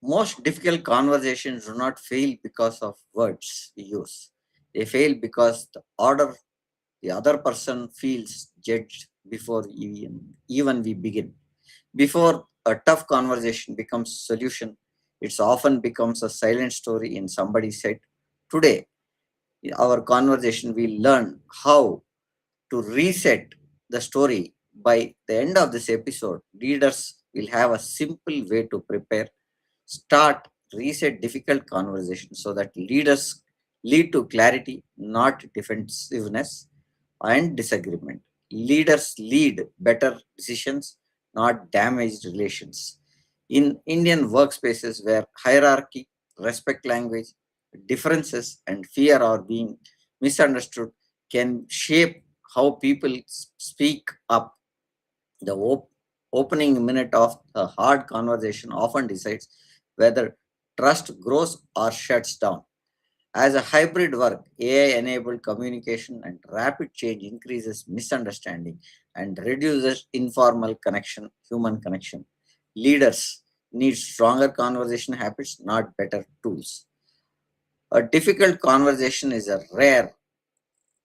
Most difficult conversations do not fail because of words we use. They fail because the other person feels judged before even we begin. Before a tough conversation becomes solution, it often becomes a silent story in somebody's head. Today, in our conversation, we learn how to reset the story. By the end of this episode, leaders will have a simple way to prepare, start, reset difficult conversations so that leaders lead to clarity, not defensiveness and disagreement. Leaders lead better decisions, not damaged relations. In Indian workspaces where hierarchy, respect language, differences, and fear are being misunderstood, can shape how people speak up. The opening minute of a hard conversation often decides whether trust grows or shuts down. As a hybrid work, AI enabled communication and rapid change increases misunderstanding and reduces informal connection, human connection. Leaders need stronger conversation habits, not better tools. A difficult conversation is a rare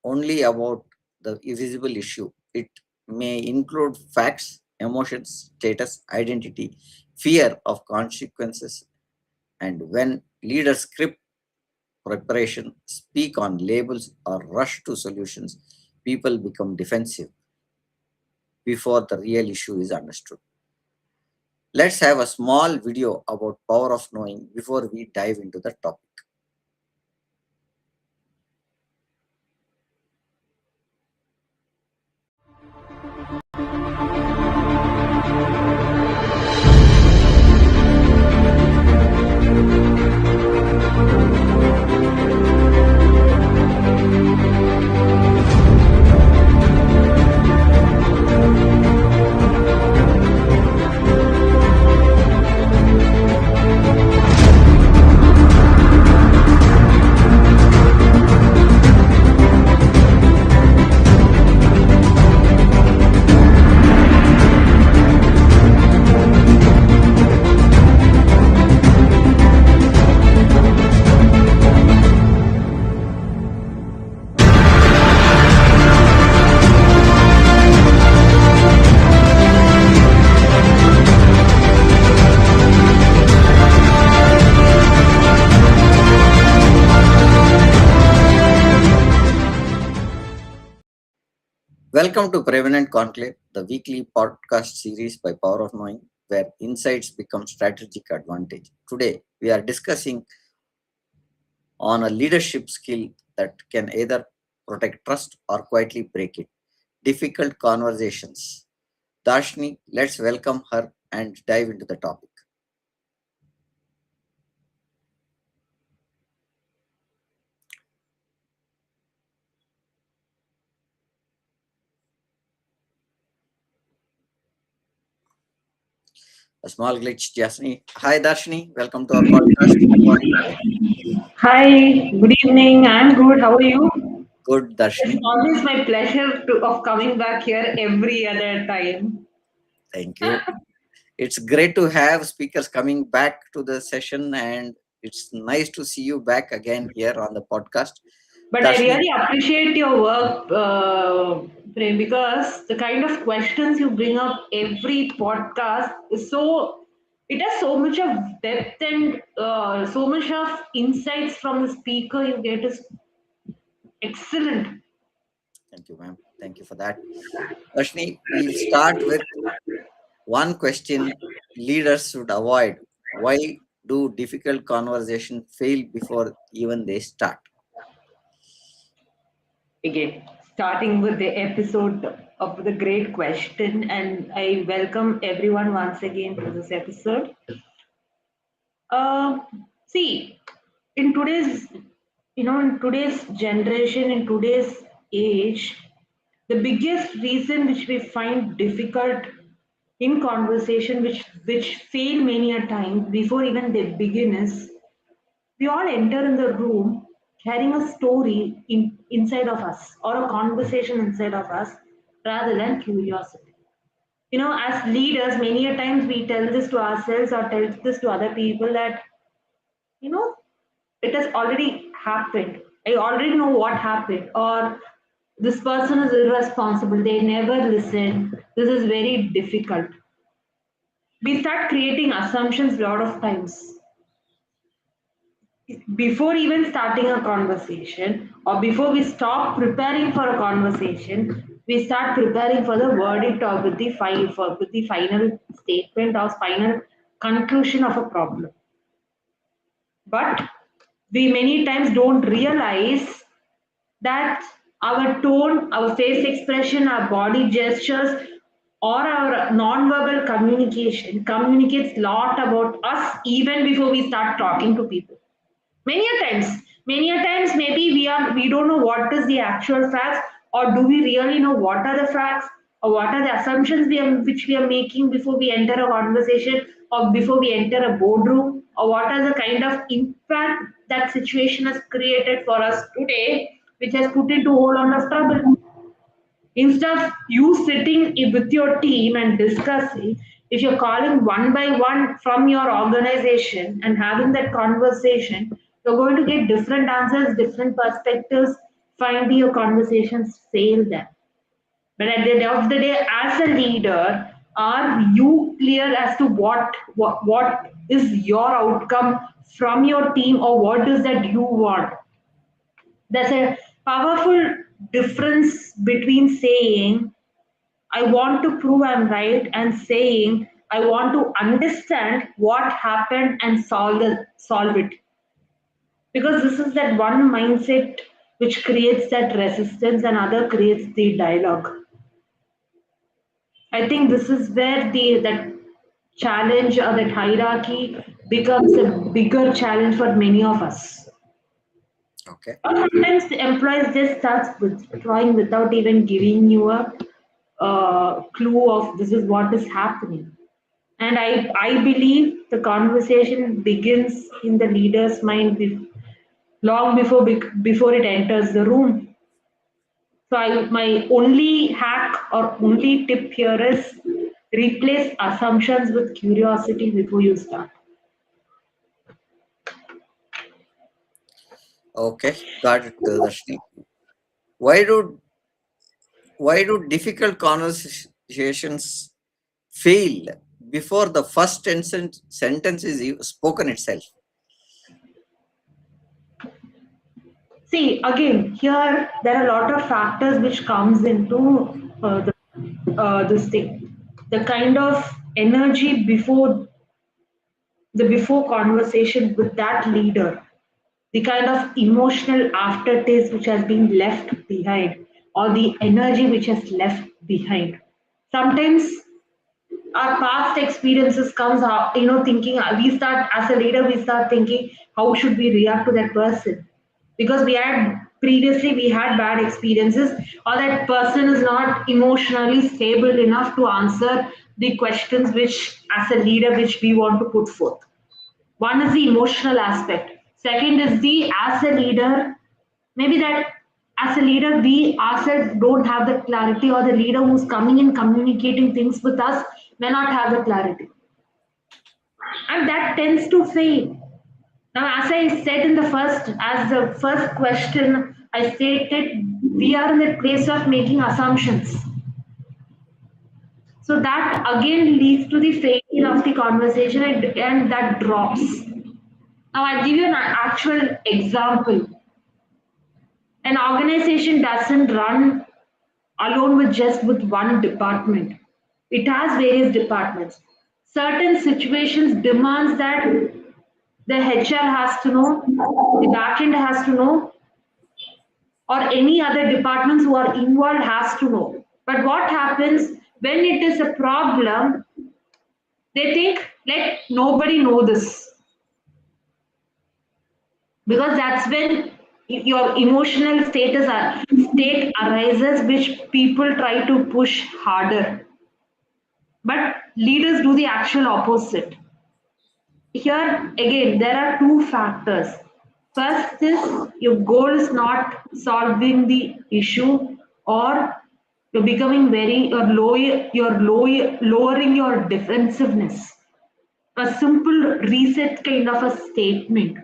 only about the invisible issue. It may include facts, emotions, status, identity, fear of consequences, and when leaders script preparation, speak on labels, or rush to solutions, people become defensive before the real issue is understood. Let's have a small video about power of knowing before we dive into the topic. Welcome to Prevenient Conclave, the weekly podcast series by Power of Knowing, where insights become strategic advantage. Today, we are discussing on a leadership skill that can either protect trust or quietly break it. Difficult conversations. Darshni, let's welcome her and dive into the topic. A small glitch, Jasni. Hi, Darshni. Welcome to our podcast. How are you today? Hi, good evening. I'm good. How are you? Good, It's Darshni. always my pleasure of coming back here every other time. Thank you. It's great to have speakers coming back to the session, and it's nice to see you back again here on the podcast. But I Darshni, really appreciate your work, Prem, because the kind of questions you bring up every podcast is it has so much of depth and so much of insights from the speaker you get is excellent. thank you, ma'am. Thank you for that. Darshni, we'll start with one question leaders should avoid. Why do difficult conversations fail before even they start? Again, starting with the episode of the great question, and I welcome everyone once again to this episode. Uh, See, in today's, in today's generation, in today's age, the biggest reason which we find difficult in conversation, which fail many a time before even they begin, is we all enter in the room carrying a story inside of us or a conversation inside of us rather than curiosity. As leaders, many a times we tell this to ourselves or tell this to other people that, you know, it has already happened. I already know what happened. Or this person is irresponsible. They never listen. This is very difficult. We start creating assumptions a lot of times before even starting a conversation, or before we stop preparing for a conversation. We start preparing for the verdict or with the final statement or final conclusion of a problem. But we many times don't realize that our tone, our face expression, our body gestures, or our non-verbal communication communicates a lot about us even before we start talking to people. Many a times maybe we don't know what is the actual facts, or do we really know what are the facts, or what are the assumptions which we are making before we enter a conversation, or before we enter a boardroom, or what are the kind of impact that situation has created for us today, which has put into a whole lot of trouble. Instead of you sitting with your team and discussing, if you're calling one by one from your organization and having that conversation, you're going to get different answers, different perspectives. Finally, your conversations fail there. But at the end of the day, as a leader, are you clear as to what is your outcome from your team, or what is that you want? There's a powerful difference between saying, I want to prove I'm right, and saying, I want to understand what happened and solve it. Because this is that one mindset which creates that resistance and other creates the dialogue. I think this is where the that challenge or that hierarchy becomes a bigger challenge for many of us. Okay. Or sometimes the employees just starts withdrawing without even giving you a clue of this is what is happening. And I believe the conversation begins in the leader's mind long before it enters the room. So my only hack or only tip here is replace assumptions with curiosity before you start. Okay. Got it, Darshni. Why do why do difficult conversations fail before the first sentence is spoken itself? See, again, here there are a lot of factors which comes into this thing. The kind of energy before conversation with that leader, the kind of emotional aftertaste which has been left behind, or the energy which has left behind. Sometimes our past experiences comes out, thinking we start as a leader, we start thinking how should we react to that person, because we had bad experiences, or that person is not emotionally stable enough to answer the questions which as a leader which we want to put forth. One is the emotional aspect. Second is the as a leader, maybe that as a leader we ourselves don't have the clarity, or the leader who's coming in communicating things with us may not have the clarity. And that tends to fail. Now, as I said as the first question, I stated we are in the place of making assumptions. So that again leads to the failure of the conversation, and that drops. Now, I'll give you an actual example. An organization doesn't run alone with one department. It has various departments. Certain situations demands that the HR has to know, the backend has to know, or any other departments who are involved has to know. But what happens when it is a problem? They think let nobody know this, because that's when your emotional state arises, which people try to push harder. But leaders do the actual opposite. Here again, there are two factors. First is your goal is not solving the issue or You're becoming very, lowering your defensiveness. A simple reset kind of a statement.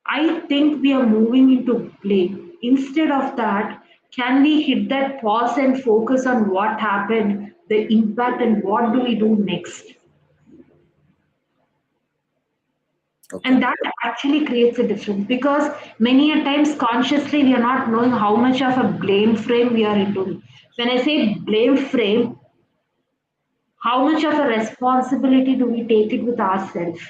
I think we are moving into blame. Instead of that, can we hit that pause and focus on what happened, the impact, and what do we do next? Okay. And that actually creates a difference because many a times consciously we are not knowing how much of a blame frame we are into. When I say blame frame, how much of a responsibility do we take it with ourselves?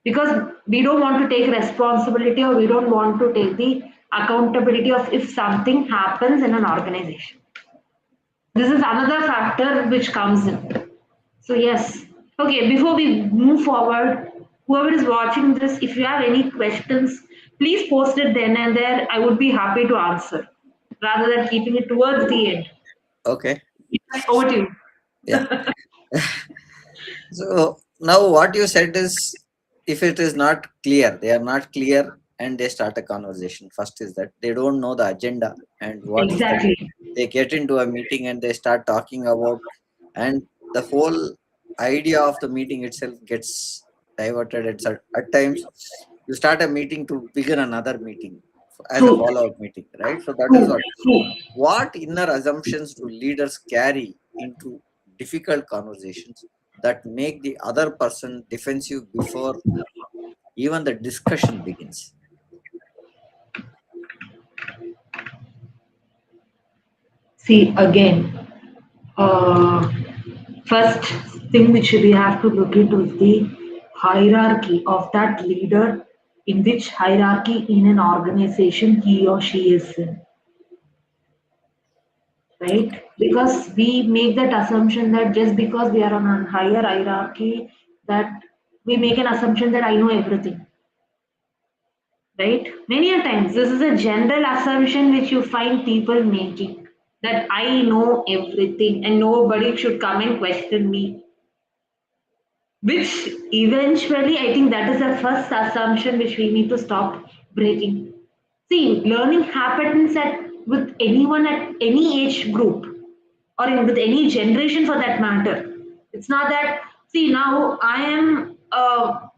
Because we don't want to take responsibility or we don't want to take the accountability of if something happens in an organization. This is another factor which comes in. So yes. Okay, before we move forward, whoever is watching this, if you have any questions, please post it then and there. I would be happy to answer rather than keeping it towards the end. Okay. Over to you. Yeah. So now what you said is, if it is not clear, they are not clear and they start a conversation. First is that they don't know the agenda and what is that. Exactly. They get into a meeting and they start talking about, and the whole idea of the meeting itself gets diverted at times. You start a meeting to begin another meeting as a True. follow-up meeting, right? So that is True. what. What inner assumptions do leaders carry into difficult conversations that make the other person defensive before even the discussion begins? See again. Uh, First thing which we have to look into is the hierarchy of that leader, in which hierarchy in an organization he or she is in, Okay. right? Because we make that assumption that just because we are on a higher hierarchy, that we make an assumption that I know everything, right? Many a times this is a general assumption which you find people making, that I know everything and nobody should come and question me, which eventually I think that is the first assumption which we need to stop breaking. See, learning happens at with anyone at any age group or with any generation for that matter. It's not that, see, now I am a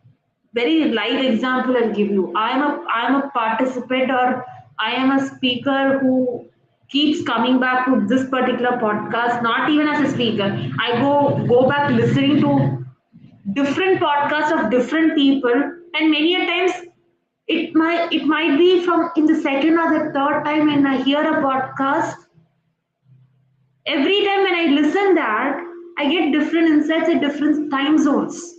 very live example I'll give you. I am a participant, or I am a speaker who keeps coming back to this particular podcast, not even as a speaker. I go back listening to different podcasts of different people, and many a times it might be from in the second or the third time when I hear a podcast. Every time when I listen that, I get different insights at different time zones.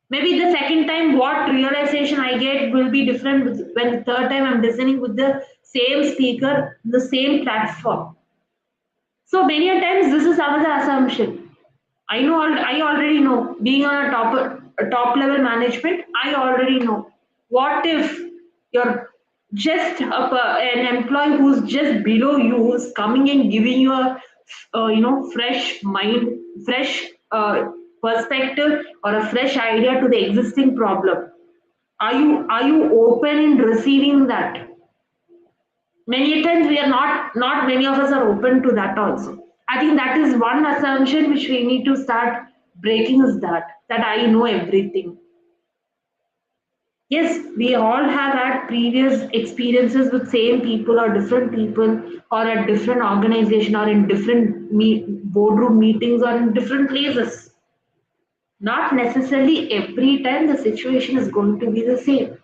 Maybe the second time what realization I get will be different when the third time I'm listening with the same speaker, the same platform. So many a times this is another assumption. I know. I already know. Being on a top level management, I already know. What if you're just an employee who's just below you, is coming and giving you a fresh mind, fresh perspective, or a fresh idea to the existing problem? Are you open in receiving that? Many times we are not many of us are open to that also. I think that is one assumption which we need to start breaking, is that I know everything. Yes, we all have had previous experiences with same people or different people, or at different organization, or in different boardroom meetings, or in different places. Not necessarily every time the situation is going to be the same.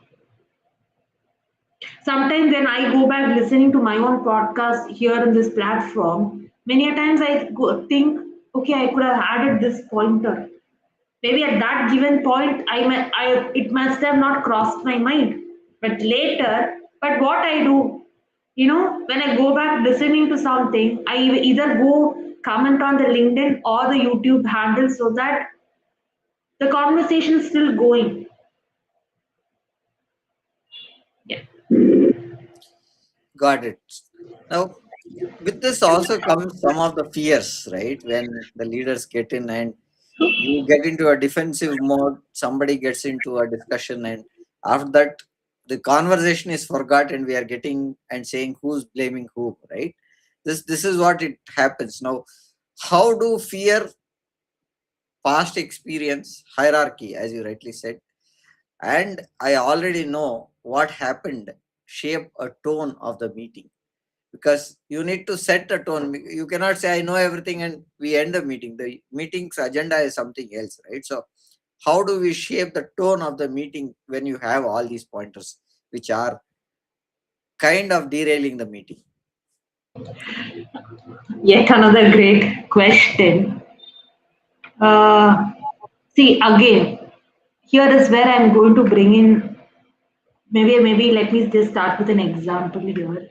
Sometimes when I go back listening to my own podcast here in this platform, many a times think, okay, I could have added this pointer. Maybe at that given point, it must have not crossed my mind. But later, but what I do, when I go back listening to something, I either go comment on the LinkedIn or the YouTube handle so that the conversation is still going. Yeah. Got it. Now, with this also comes some of the fears, right? When the leaders get in and you get into a defensive mode, somebody gets into a discussion, and after that, the conversation is forgotten. We are getting and saying who's blaming who, right? This is what it happens now. How do fear, past experience, hierarchy, as you rightly said, and I already know what happened, shape a tone of the meeting? Because you need to set a tone. You cannot say I know everything and we end the meeting. The meeting's agenda is something else, right? So how do we shape the tone of the meeting when you have all these pointers which are kind of derailing the meeting? Yet another great question. Uh, See, again, here is where I'm going to bring in, maybe let me just start with an example here.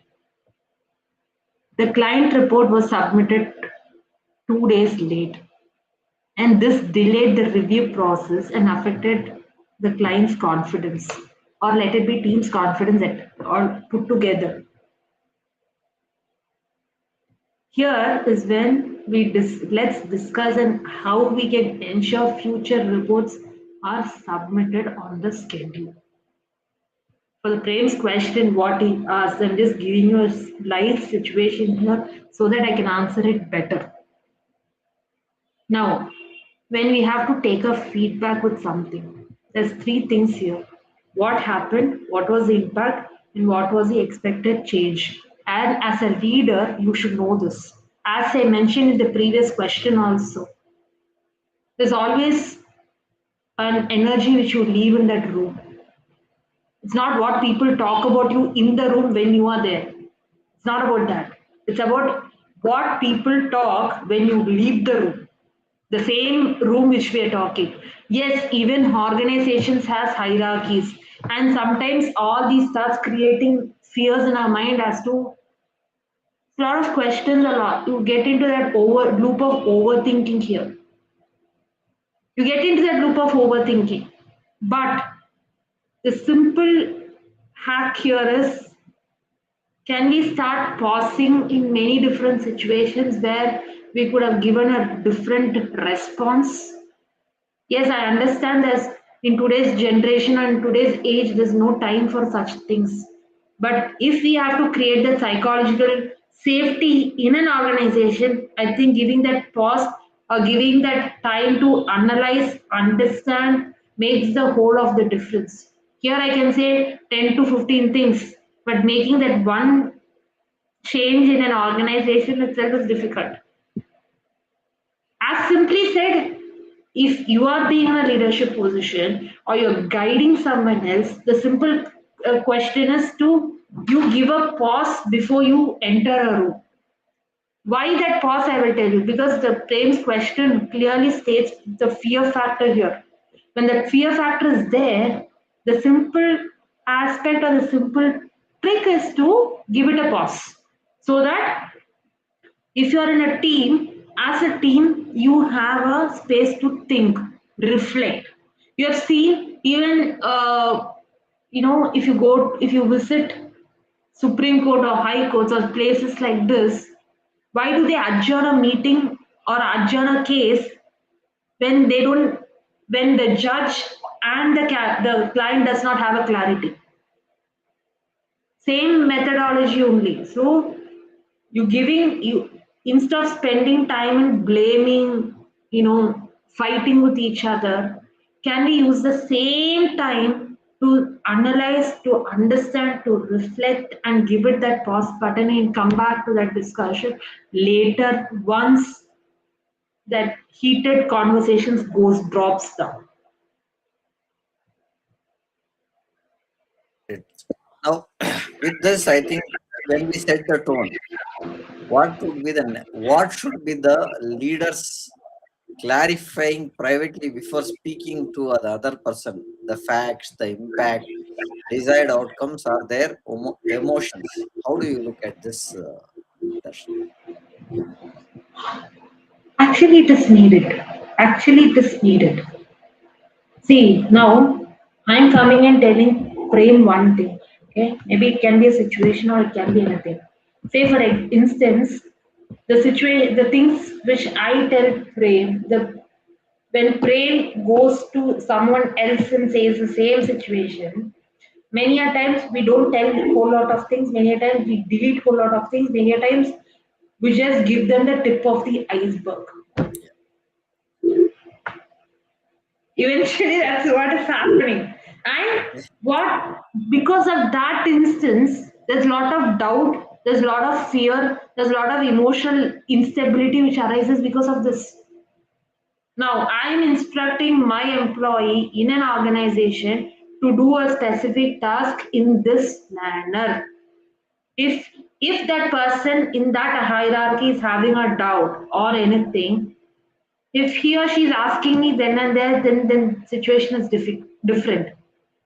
The client report was submitted 2 days late, and this delayed the review process and affected the client's confidence, or let it be team's confidence or put together. Here is when let's discuss and how we can ensure future reports are submitted on the schedule. For the Prem's question, what he asked, I'm just giving you a live situation here so that I can answer it better. Now, when we have to take a feedback with something, there's three things here. What happened, what was the impact, and what was the expected change. And as a leader, you should know this. As I mentioned in the previous question also, there's always an energy which you leave in that room. It's not what people talk about you in the room when you are there. It's not about that. It's about what people talk when you leave the room. The same room which we are talking. Yes, even organizations has hierarchies, and sometimes all these starts creating fears in our mind as to a lot of questions. A lot you get into that over loop of overthinking here. You get into that loop of overthinking, but the simple hack here is, can we start pausing in many different situations where we could have given a different response? Yes, I understand that in today's generation and today's age, there's no time for such things. But if we have to create the psychological safety in an organization, I think giving that pause or giving that time to analyze, understand, makes the whole of the difference. Here I can say 10 to 15 things, but making that one change in an organization itself is difficult. As simply said, if you are being in a leadership position or you're guiding someone else, the simple question is to you give a pause before you enter a room. Why that pause, I will tell you, because the Prem's question clearly states the fear factor here. When that fear factor is there, the simple aspect or the simple trick is to give it a pause so that if you are in a team, as a team, you have a space to think, reflect. You have seen even if you visit Supreme Court or High Courts or places like this, why do they adjourn a meeting or adjourn a case when they don't, when the judge and the client does not have a clarity? Same methodology only. So you giving you, instead of spending time in blaming, fighting with each other, can we use the same time to analyze, to understand, to reflect, and give it that pause button and come back to that discussion later once that heated conversations goes drops down? It, now, with this, I think when we set the tone, what should be the leaders clarifying privately before speaking to the other person? The facts, the impact, desired outcomes are their emotions. How do you look at this, Darshan? Actually, it is needed. Actually, it is needed. See, now I'm coming and telling frame one thing. Okay, maybe it can be a situation or it can be anything. Say, for instance, the things which I tell frame, when frame goes to someone else and says the same situation, many a times we don't tell a whole lot of things. Many a times we delete whole lot of things. Many a times We just give them the tip of the iceberg. Yeah. Eventually, that's what is happening. And what, because of that instance, there's a lot of doubt, there's a lot of fear, there's a lot of emotional instability which arises because of this. Now, I'm instructing my employee in an organization to do a specific task in this manner. If if that person in that hierarchy is having a doubt or anything, if he or she is asking me then and there, then situation is different.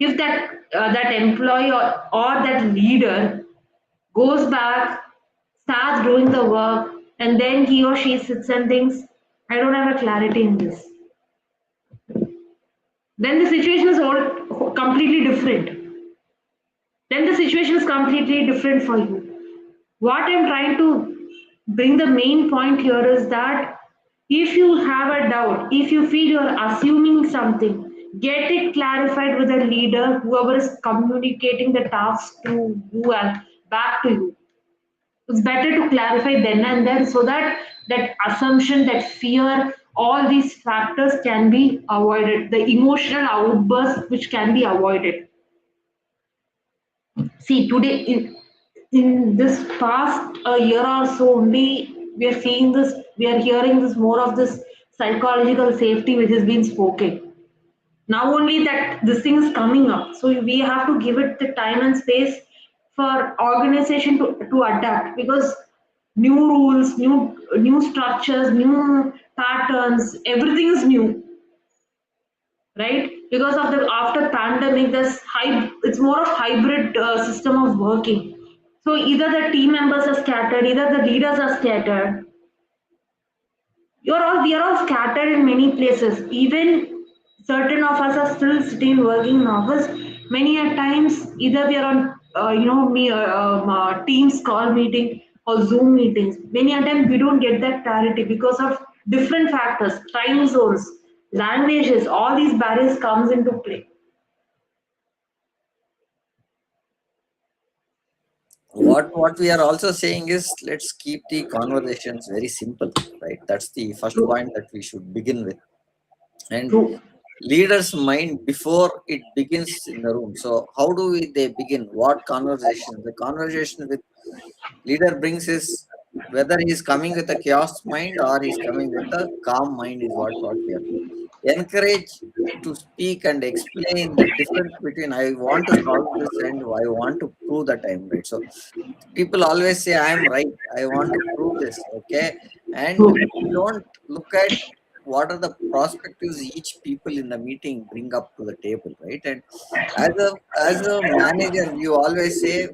If that employee or that leader goes back, starts doing the work, and then he or she sits and thinks, I don't have a clarity in this, then the situation is all completely different. Then the situation is completely different for you. What I'm trying to bring, the main point here is that if you have a doubt, if you feel you're assuming something, get it clarified with a leader, whoever is communicating the task to you and back to you. It's better to clarify then and there so that that assumption, that fear, all these factors can be avoided. The emotional outburst which can be avoided. See, today in this past a year or so only, we are seeing this, we are hearing this more of this psychological safety which has been spoken. Now only that this thing is coming up. So we have to give it the time and space for organization to adapt, because new rules, new structures, new patterns, everything is new, right? Because of the after pandemic, it's more of hybrid system of working. So either the team members are scattered, either the leaders are scattered. We are all scattered in many places. Even certain of us are still sitting working in office. Many a times, either we are on Teams call meeting or Zoom meetings. Many a time we don't get that clarity because of different factors, time zones, languages. All these barriers comes into play. What we are also saying is, let's keep the conversations very simple, right? That's the first True, point that we should begin with. And true. leaders mind before it begins in the room. So how do they begin? What conversation? The conversation with leader brings is, whether he's coming with a chaos mind or he's coming with a calm mind, is what we are doing. Encourage to speak and explain the difference between I want to solve this and I want to prove that I'm right. So people always say I'm right, I want to prove this, okay, and True. we don't look at what are the perspectives each people in the meeting bring up to the table, right? And as a as a manager, you always say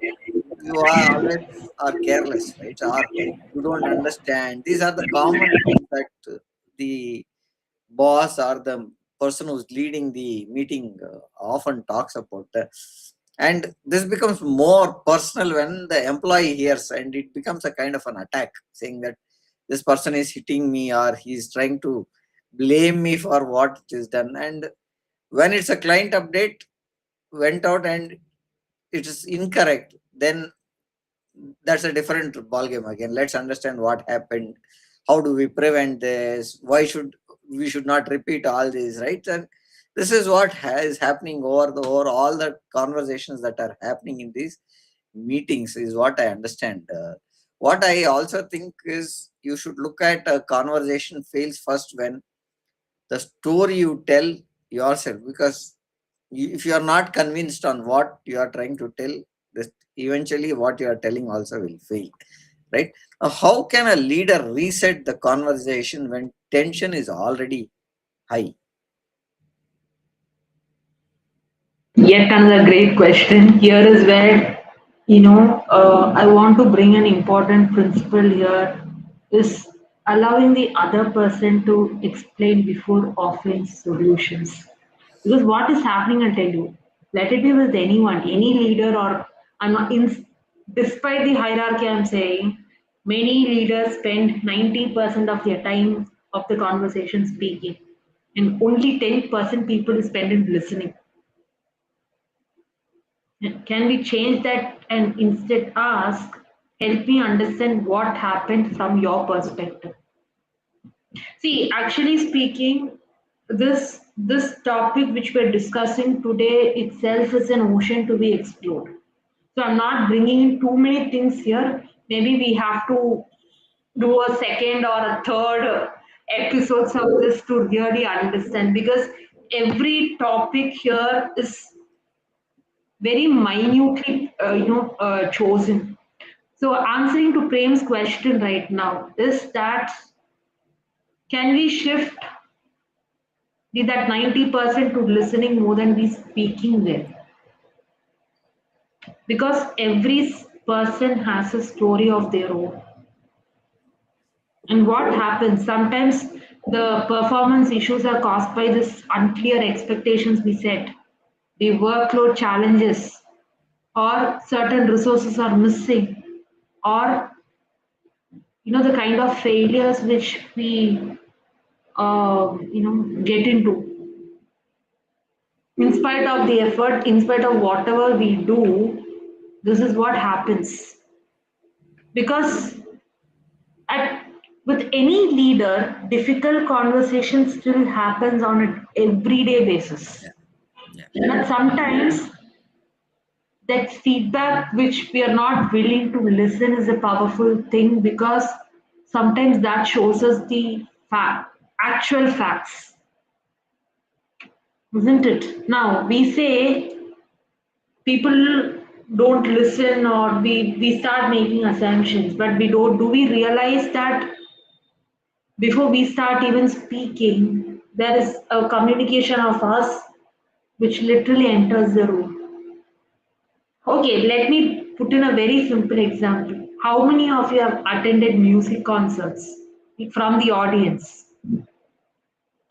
you are always are careless, right? Or you don't understand. These are the common things that the boss or the person who's leading the meeting often talks about. And this becomes more personal when the employee hears, and it becomes a kind of an attack, saying that this person is hitting me or he's trying to blame me for what is done. And when it's a client update went out and it is incorrect, then that's a different ballgame again. Let's understand what happened. How do we prevent this? Why should we should not repeat all these, right? And this is what is happening over all the conversations that are happening in these meetings, is what I understand. What I also think is, you should look at a conversation fails first when the story you tell yourself, because if you are not convinced on what you are trying to tell, this eventually what you are telling also will fail, right? Now, how can a leader reset the conversation when tension is already high? Yet another great question. Here is where, I want to bring an important principle here, is allowing the other person to explain before offering solutions. Because what is happening, I'll tell you, let it be with anyone, any leader, or I'm not despite the hierarchy, I'm saying many leaders spend 90% of their time of the conversation speaking, and only 10% people spend in listening. Can we change that and instead ask? Help me understand what happened from your perspective. See, actually speaking, this topic which we're discussing today itself is an ocean to be explored. So I'm not bringing in too many things here. Maybe we have to do a second or a third episodes of this to really understand, because every topic here is very minutely chosen. So answering to Prem's question right now is that, can we shift that 90% to listening more than we speaking there? Because every person has a story of their own. And what happens sometimes, the performance issues are caused by this unclear expectations we set, the workload challenges, or certain resources are missing, or the kind of failures which we get into. In spite of the effort, in spite of whatever we do, this is what happens. Because at with any leader, difficult conversation still happens on an everyday basis. Yeah, yeah. But sometimes that feedback which we are not willing to listen is a powerful thing, because sometimes that shows us the actual facts, isn't it? Now we say people don't listen, or we start making assumptions, but do we realize that before we start even speaking, there is a communication of us which literally enters the room. Okay, let me put in a very simple example. How many of you have attended music concerts from the audience?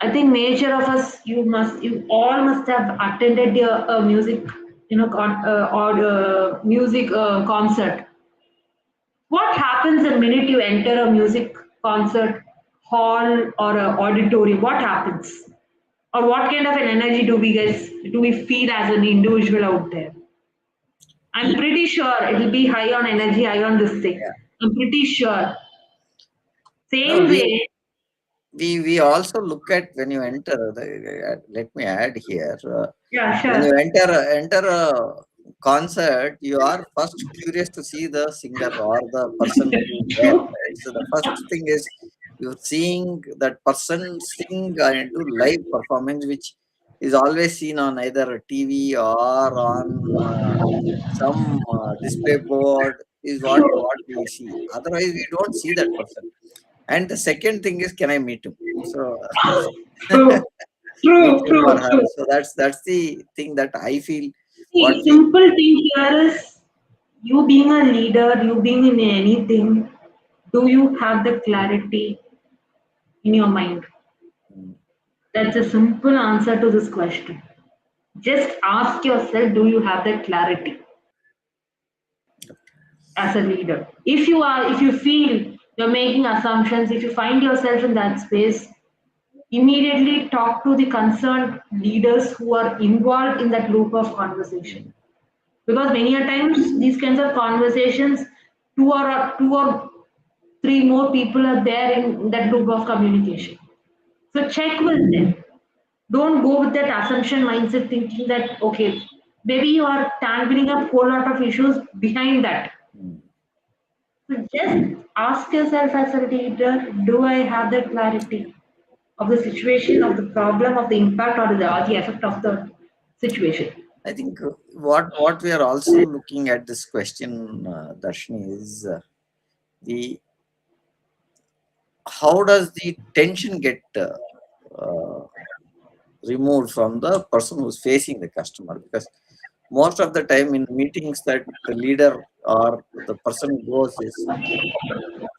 I think major of us, you all must have attended a music, or music concert. What happens the minute you enter a music concert hall or a auditorium? What happens? Or what kind of an energy do we feel as an individual out there? I'm pretty sure it'll be high on energy, high on this thing. Yeah. I'm pretty sure. No, Same way. we also look at when you enter let me add here, Yeah, when you sure. enter a concert, you are first curious to see the singer or the person who is there, right? So the first thing is you're seeing that person sing and do live performance, which is always seen on either a TV or on some display board, is what we see. Otherwise we don't see that person. And the second thing is, can I meet him? So True. meet True, him or true, her. true. So that's the thing that I feel. What See, we simple thing here is, you being a leader, you being in anything, do you have the clarity in your mind? mm, That's a simple answer to this question. Just ask yourself, do you have that clarity as a leader? If you feel you're making assumptions, if you find yourself in that space, immediately talk to the concerned leaders who are involved in that group of conversation. mm, Because many a times these kinds of conversations, two or three more people are there in that group of communication. So check with them. Don't go with that assumption mindset thinking that, okay, maybe you are tangling up whole lot of issues behind that. mm. So just ask yourself as a leader, do I have that clarity of the situation, of the problem, of the impact, or the effect of the situation? I think what we are also looking at this question, Darshini, is the how does the tension get uh, removed from the person who's facing the customer? Because most of the time in meetings that the leader or the person who goes is,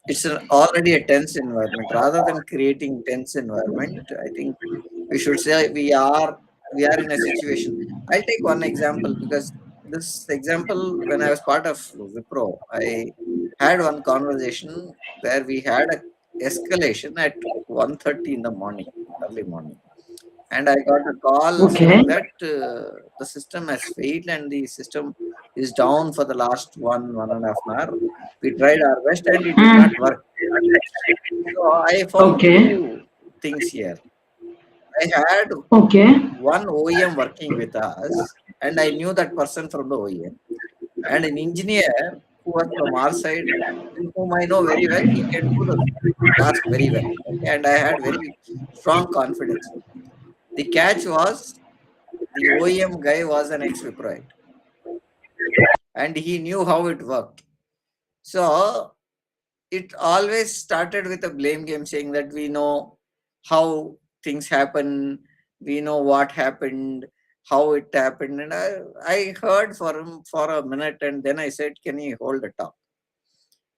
it's already a tense environment. Rather than creating tense environment, I think we should say we are in a situation. I'll take one example, because this example, when I was part of Wipro, I had one conversation where we had a escalation at 1:30 in the morning, early morning, and I got a call saying Okay. that the system has failed and the system is down for the last 1.5 hour. We tried our best and it did not Hmm. work. So I found Okay. two things here. I had Okay. one OEM working with us, and I knew that person from the OEM, and an engineer who was from our side, whom I know very well. He can do the task very well. Okay, and I had very strong confidence. The catch was the OEM guy was an ex-Wipro, and he knew how it worked. So it always started with a blame game, saying that we know how things happen, we know what happened, how it happened. And I heard for him for a minute, and then I said, can you hold the talk?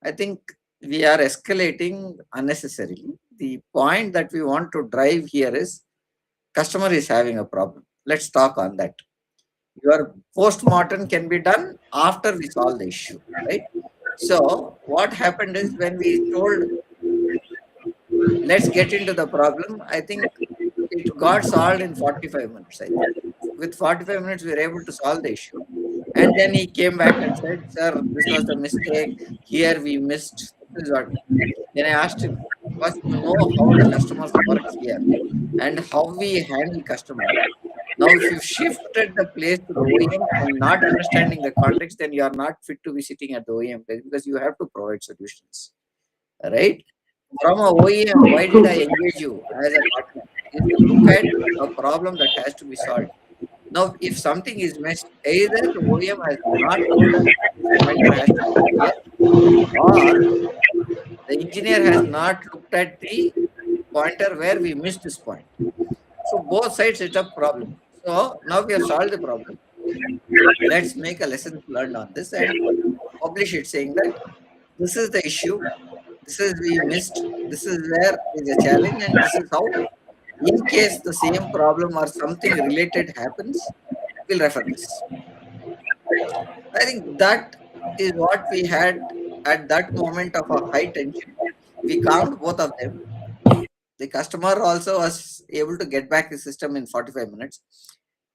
I think we are escalating unnecessarily. The point that we want to drive here is customer is having a problem. Let's talk on that. Your post-mortem can be done after we solve the issue, right? So what happened is when we told let's get into the problem, I think it got solved in 45 minutes. I think with 45 minutes we were able to solve the issue. And then he came back and said, "Sir, this was the mistake. Here we missed." This is what. Then I asked him, "First, you know how the customers work here and how we handle customer. Now, if you shifted the place to the OEM and not understanding the context, then you are not fit to be sitting at the OEM place because you have to provide solutions, right? From a OEM, True. why did I True. engage you as a partner? Is to look at a problem that has to be solved. Now, if something is missed, either the OEM has not told us this pointer has to be here, or the engineer has not looked at the pointer where we missed this point. So both sides it's a problem. So now we have solved the problem. Let's make a lesson learned on this and publish it saying that this is the issue, this is we missed, this is where is a challenge, and this is how, in case the same problem or something related happens, we'll refer this. I think that is what we had at that moment of a high tension. We calmed both of them. The customer also was able to get back the system in 45 minutes.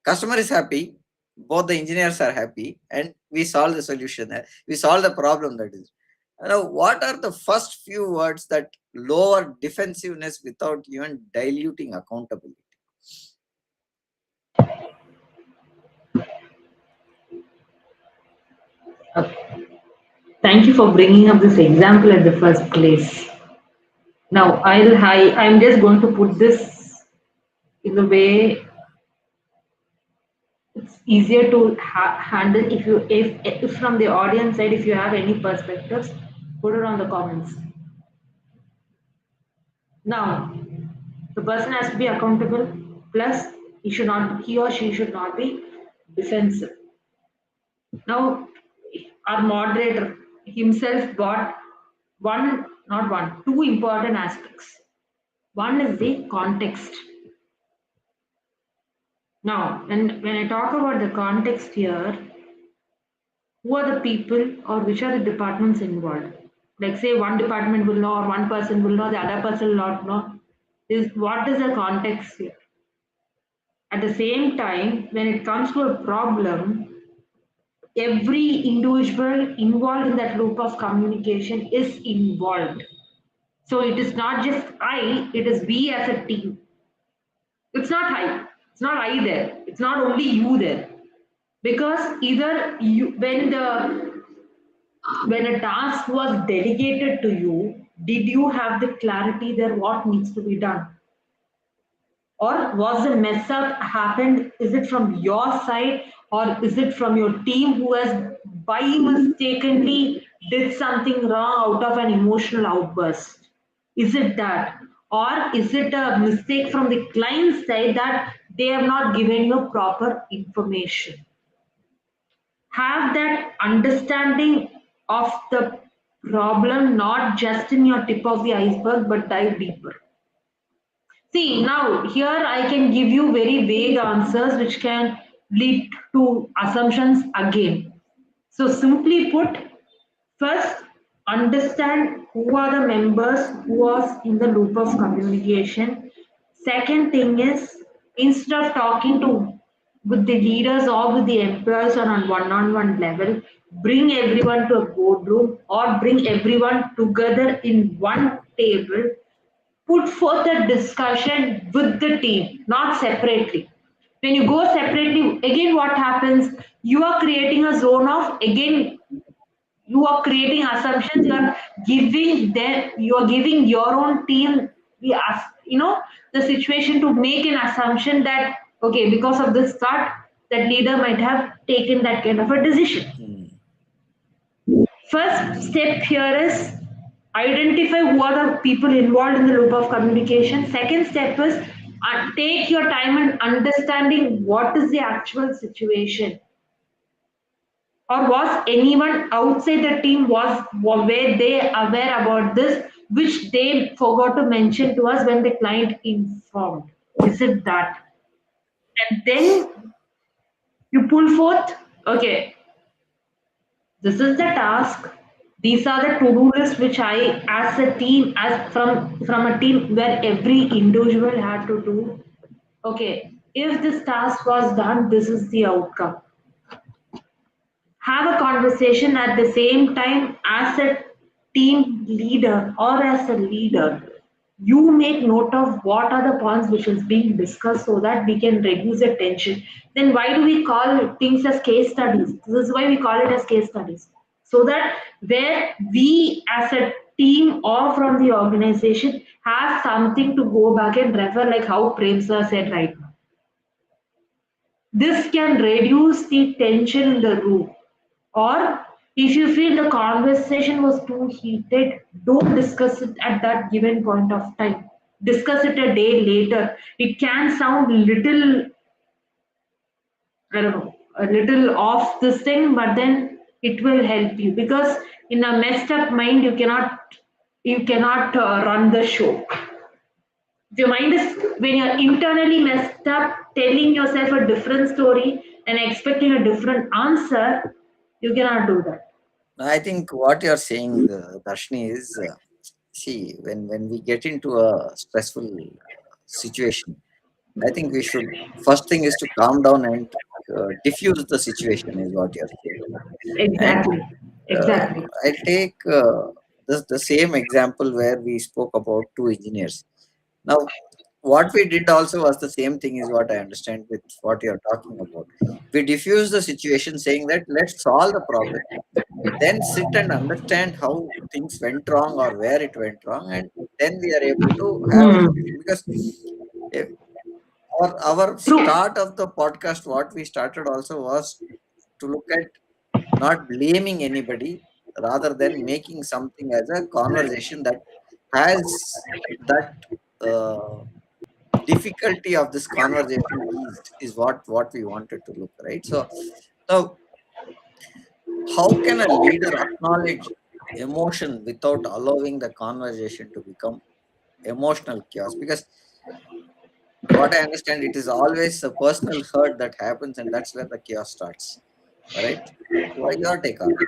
Customer is happy, both the engineers are happy, and we solve the solution. We solve the problem that is. Now, what are the first few words that lower defensiveness without even diluting accountability? Thank you for bringing up this example at the first place. Now, I'm just going to put this in the way it's easier to handle. If from the audience side, if you have any perspectives, put it on the comments. Now, the person has to be accountable. Plus, he or she should not be defensive. Now, our moderator himself got not one, two important aspects. One is the context. Now, when I talk about the context here, who are the people or which are the departments involved? Like say one department will know or one person will know, the other person will not know. Is what is the context here? At the same time, when it comes to a problem, every individual involved in that loop of communication is involved. So it is not just I, it is we as a team. It's not I. It's not I there. It's not only you there. Because either you when a task was delegated to you, did you have the clarity there what needs to be done? Or was the mess up happened? Is it from your side or is it from your team who has by mistakenly did something wrong out of an emotional outburst? Is it that? Or is it a mistake from the client side that they have not given you proper information? Have that understanding of the problem not just in your tip of the iceberg but dive deeper. See, now here I can give you very vague answers which can lead to assumptions again. So, simply put, first understand who are the members who was in the loop of communication. Second thing is instead of talking to with the leaders or with the employees on a one-on-one level, bring everyone to a boardroom or bring everyone together in one table, put forth a discussion with the team, not separately. When you go separately, again what happens? You are creating a zone of, again, you are creating assumptions, you are giving your own team the situation to make an assumption that okay, because of this thought, that leader might have taken that kind of a decision. Hmm. First step here is identify who are the people involved in the loop of communication. Second step is take your time and understanding what is the actual situation, or was anyone outside the team were they aware about this, which they forgot to mention to us when the client informed? Is it that? And then you pull forth, okay, this is the task. These are the to-do list which I, as a team, as from a team where every individual had to do. Okay, if this task was done, this is the outcome. Have a conversation at the same time as a team leader or as a leader. You make note of what are the points which is being discussed so that we can reduce the tension. Then why do we call things as case studies? This is why we call it as case studies. So that where we as a team or from the organization have something to go back and refer, like how Prem sir said right now. This can reduce the tension in the room. Or if you feel the conversation was too heated, don't discuss it at that given point of time. Discuss it a day later. It can sound little, I don't know, a little off this thing, but then it will help you, because in a messed up mind you cannot run the show. If your mind is, when you're internally messed up, telling yourself a different story and expecting a different answer, you cannot do that. I think what you're saying, Darshini, is see, when we get into a stressful situation, I think we should, first thing is to calm down and diffuse the situation, is what you're saying. And Exactly. Exactly. I'll take the same example where we spoke about two engineers. Now, what we did also was the same thing, is what I understand with what you're talking about. We diffuse the situation saying that let's solve the problem, then sit and understand how things went wrong or where it went wrong, and then we are able to have a Hmm. solution. Because if our True. start of the podcast, what we started also was to look at not blaming anybody, rather than making something as a conversation that has that difficulty of this conversation eased, is what we wanted to look, right. So how can a leader acknowledge emotion without allowing the conversation to become emotional chaos? Because what I understand, it is always a personal hurt that happens, and that's where the chaos starts. All right. What your take on it?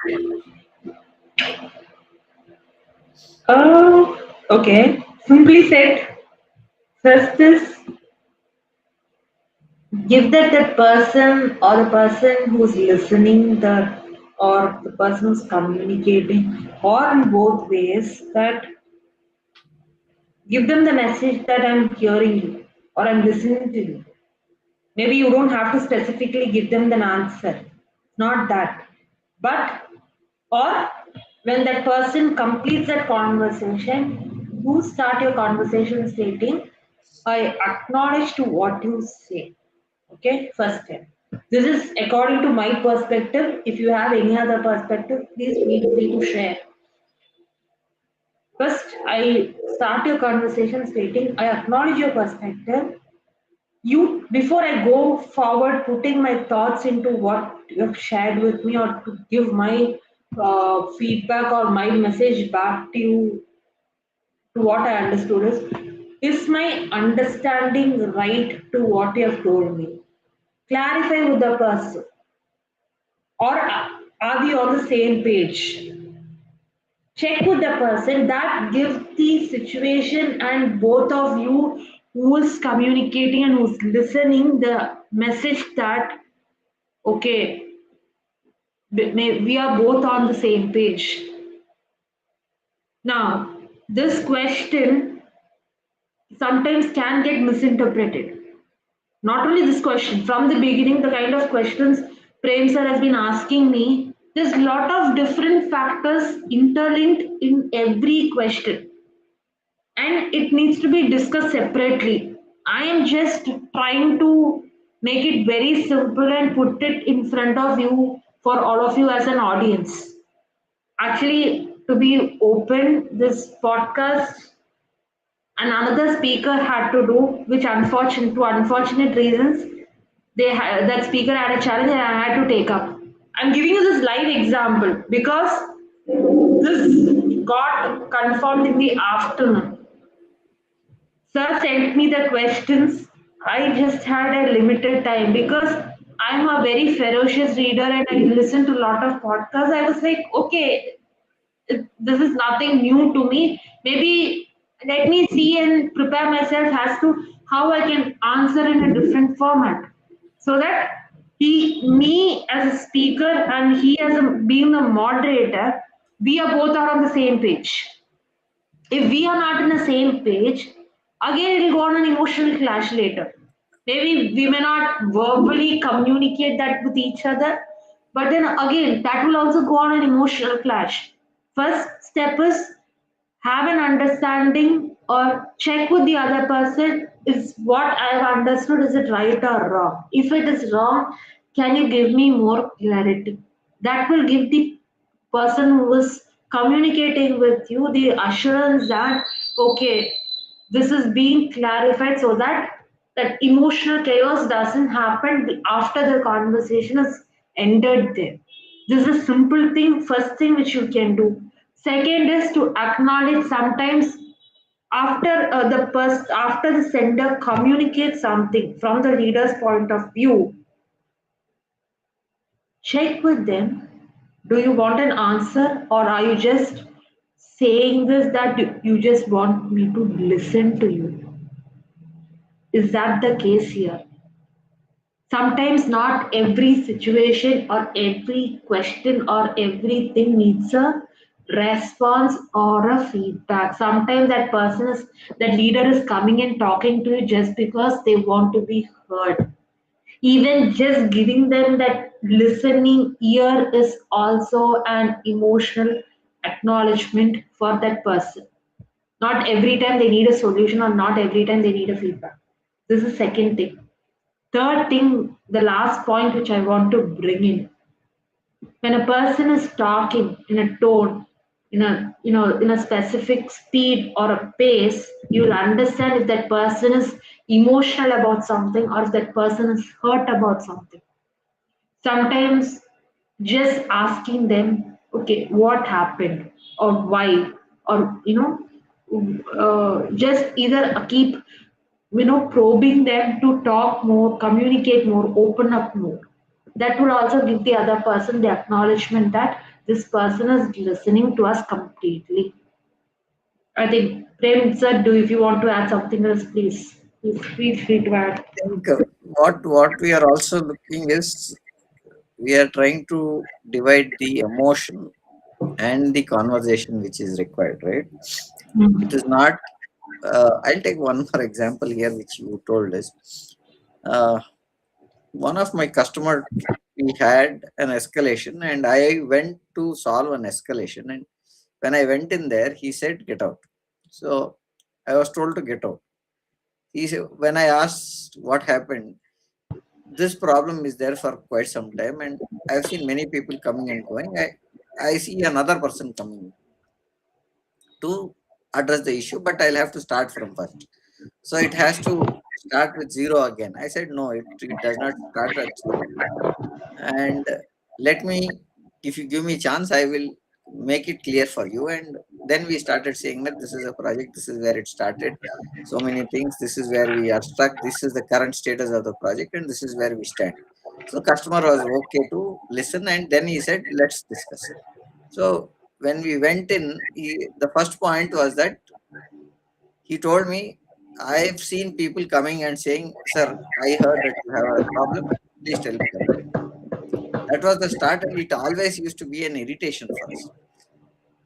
Okay. Simply said, first is give that person or the person who's listening, or the person who's communicating, or in both ways, that give them the message that I'm hearing you or I'm listening to you. Maybe you don't have to specifically give them an answer. Not that. But, or when that person completes that conversation, you start your conversation stating, I acknowledge to what you say. Okay, first step. This is according to my perspective. If you have any other perspective, please feel free to share. First, I start your conversation stating, I acknowledge your perspective. You, before I go forward putting my thoughts into what you've shared with me, or to give my feedback or my message back to you, to what I understood is my understanding right to what you have told me? Clarify with the person, or are we on the same page? Check with the person, that gives the situation and both of you who is communicating and who's listening the message that, okay, we are both on the same page. Now, this question sometimes can get misinterpreted. Not only this question, from the beginning, the kind of questions Prem sir has been asking me, there's a lot of different factors interlinked in every question, and it needs to be discussed separately. I am just trying to make it very simple and put it in front of you for all of you as an audience. Actually, to be open, this podcast and another speaker had to do, which unfortunate to unfortunate reasons, that speaker had a challenge and I had to take up. I'm giving you this live example because this got confirmed in the afternoon. Sir sent me the questions. I just had a limited time because I'm a very ferocious reader and I listen to a lot of podcasts. I was like, okay, this is nothing new to me. Maybe let me see and prepare myself as to how I can answer in a different format, so that me as a speaker and he as being a moderator, we are both are on the same page. If we are not in the same page, again it will go on an emotional clash later. Maybe we may not verbally communicate that with each other, but then again that will also go on an emotional clash. First step is have an understanding or check with the other person, is what I have understood, is it right or wrong? If it is wrong, can you give me more clarity? That will give the person who is communicating with you the assurance that, okay, this is being clarified, so that that emotional chaos doesn't happen after the conversation is ended there. This is a simple thing, first thing which you can do. Second is to acknowledge sometimes after after the sender communicates something from the leader's point of view, check with them. Do you want an answer, or are you just saying this that you just want me to listen to you? Is that the case here? Sometimes not every situation or every question or everything needs a response or a feedback. Sometimes that leader is coming and talking to you just because they want to be heard. Even just giving them that listening ear is also an emotional acknowledgement for that person. Not every time they need a solution or not every time they need a feedback. This is second thing. Third thing, the last point which I want to bring in, when a person is talking in a tone, in a specific speed or a pace, you'll understand if that person is emotional about something or if that person is hurt about something. Sometimes just asking them, okay, what happened or why, or just either keep probing them to talk more, communicate more, open up more. That will also give the other person the acknowledgement that this person is listening to us completely. I think Prem sir, do if you want to add something else, please feel free to add. think what we are also looking is we are trying to divide the emotion and the conversation which is required, right? It is Mm. not. I'll take one more example here, which you told us. Uh, One of my customer, we had an escalation, and I went to solve an escalation. And when I went in there, he said, "Get out." So I was told to get out. He said, when I asked what happened, this problem is there for quite some time, and I've seen many people coming and going. I see another person coming to address the issue, but I'll have to start from first. So it has to start with zero again. I said, no, it does not start at zero. And let me, if you give me chance, I will make it clear for you. And then we started saying that this is a project, this is where it started, so many things, this is where we are stuck, this is the current status of the project, and this is where we stand. So customer was okay to listen, and then he said, let's discuss. So when we went in, the first point was that he told me, I've seen people coming and saying, "Sir, I heard that you have a problem. Please tell me the problem." That was the start, and it always used to be an irritation for us.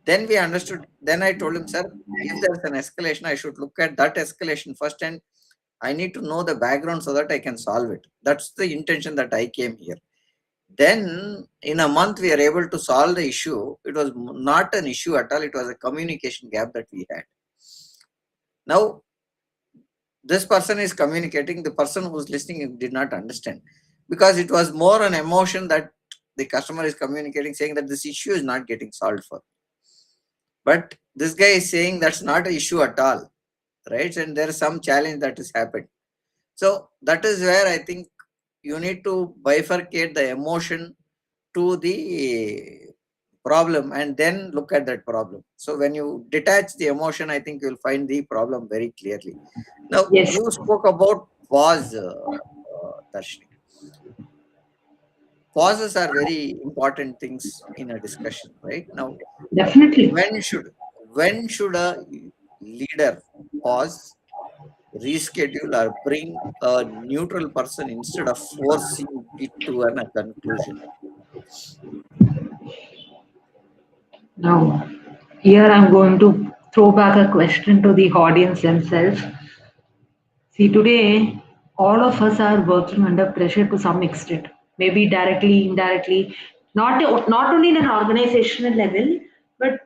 Then we understood. Then I told him, "Sir, if there's an escalation, I should look at that escalation first, and I need to know the background so that I can solve it." That's the intention that I came here. Then, in a month, we are able to solve the issue. It was not an issue at all. It was a communication gap that we had. Now, this person is communicating. The person who's listening did not understand, because it was more an emotion that the customer is communicating, saying that this issue is not getting solved for. But this guy is saying that's not an issue at all, right? And there is some challenge that has happened. So that is where I think you need to bifurcate the emotion to the problem and then look at that problem. So when you detach the emotion, I think you'll find the problem very clearly. Now, Yes, you spoke about pause, Darshini. Pauses are very important things in a discussion, right? Now, definitely. when should when should a leader pause, reschedule, or bring a neutral person instead of forcing it to a conclusion? Now, here I'm going to throw back a question to the audience themselves. See, today, all of us are working under pressure to some extent, maybe directly, indirectly, not only in an organizational level, but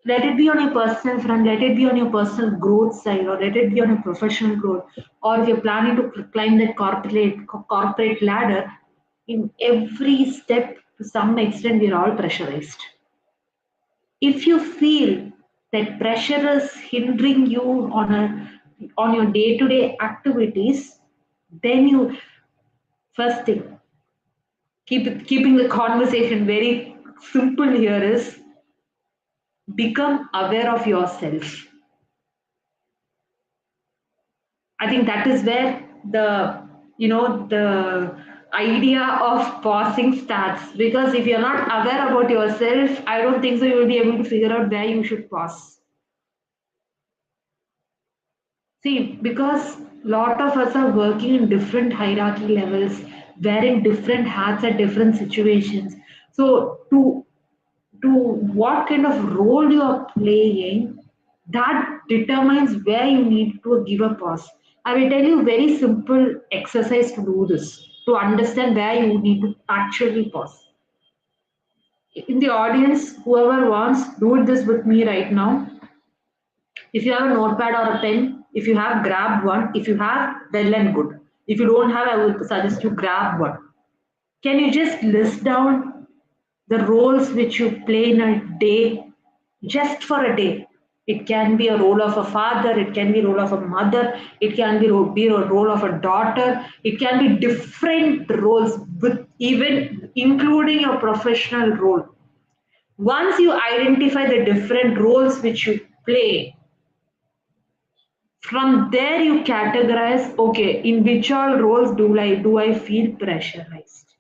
let it be on your personal front, let it be on your personal growth side, or let it be on your professional growth, or if you're planning to climb that corporate ladder, in every step, to some extent, we're all pressurized. If you feel that pressure is hindering you on your day-to-day activities, then you first thing, keeping the conversation very simple here is become aware of yourself. I think that is where the idea of pausing starts, because if you're not aware about yourself, I don't think so you will be able to figure out where you should pause. See, because lot of us are working in different hierarchy levels, wearing different hats at different situations. So to what kind of role you are playing, that determines where you need to give a pause. I will tell you very simple exercise to do this, to understand where you need to actually pause. In the audience, whoever wants, do this with me right now. If you have a notepad or a pen, if you have, grab one. If you have, well and good. If you don't have, I would suggest you grab one. Can you just list down the roles which you play in a day, just for a day? It can be a role of a father, it can be a role of a mother, it can be a role of a daughter, it can be different roles, with even including your professional role. Once you identify the different roles which you play, from there you categorize, okay, in which all roles do I feel pressurized.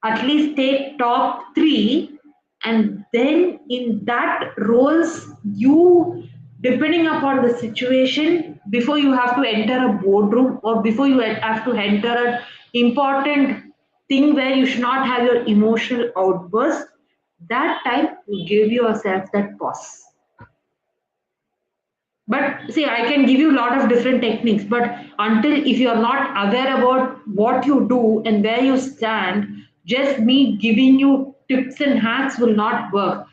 At least take top three, and then in that roles, you, depending upon the situation, before you have to enter a boardroom or before you have to enter an important thing where you should not have your emotional outburst, that time you give yourself that pause. But see, I can give you a lot of different techniques, but until if you are not aware about what you do and where you stand, just me giving you tips and hacks will not work.